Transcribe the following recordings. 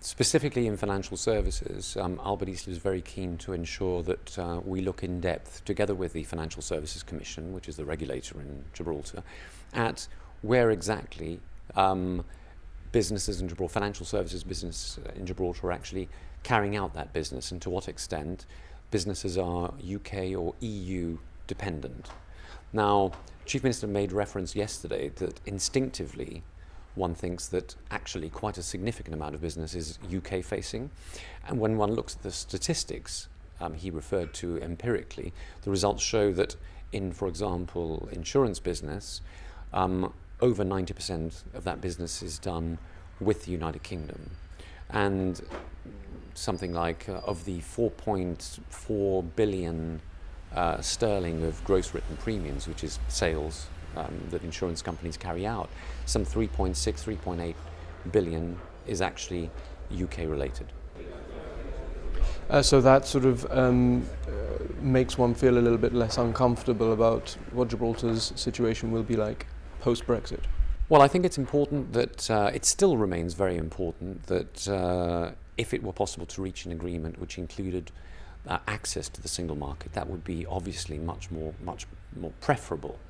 Specifically in financial services, Albert Isola is very keen to ensure that we look in depth, together with the Financial Services Commission, which is the regulator in Gibraltar, at where exactly businesses in Gibraltar, financial services business in Gibraltar, are actually carrying out that business, and to what extent businesses are UK or EU dependent. Now, Chief Minister made reference yesterday that instinctively one thinks that actually quite a significant amount of business is UK facing, and when one looks at the statistics he referred to empirically, the results show that in, for example, insurance business, over 90% of that business is done with the United Kingdom, and something like of the 4.4 billion sterling of gross written premiums, which is sales that insurance companies carry out, some 3.6, 3.8 billion is actually UK related. So that sort of makes one feel a little bit less uncomfortable about what Gibraltar's situation will be like post-Brexit. Well, I think it's important that it still remains very important that if it were possible to reach an agreement which included access to the single market, that would be obviously much more preferable.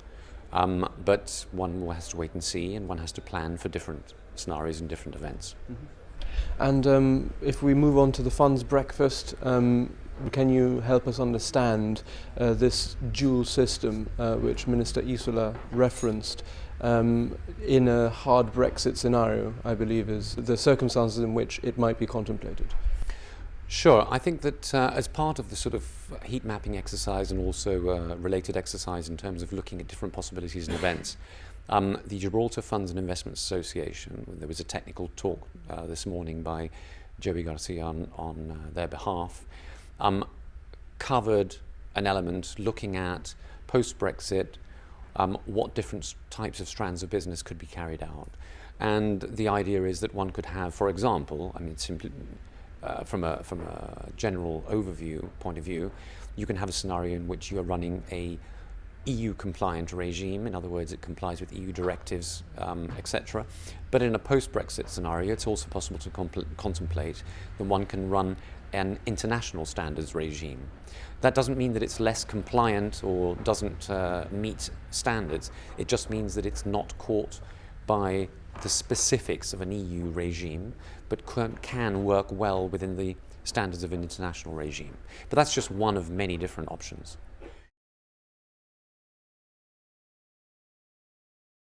But one has to wait and see, and one has to plan for different scenarios and different events. Mm-hmm. And if we move on to the funds breakfast, can you help us understand this dual system which Minister Isola referenced in a hard Brexit scenario, I believe, is the circumstances in which it might be contemplated? Sure. I think that as part of the sort of heat mapping exercise and also related exercise in terms of looking at different possibilities and events, the Gibraltar Funds and Investments Association, there was a technical talk this morning by Joey Garcia on their behalf, covered an element looking at post-Brexit what different types of strands of business could be carried out. And the idea is that one could have, for example, I mean, simply from a general overview point of view, you can have a scenario in which you are running a EU compliant regime, in other words it complies with EU directives, etc. But in a post-Brexit scenario it's also possible to contemplate that one can run an international standards regime. That doesn't mean that it's less compliant or doesn't meet standards, it just means that it's not caught by the specifics of an EU regime, but can work well within the standards of an international regime. But that's just one of many different options.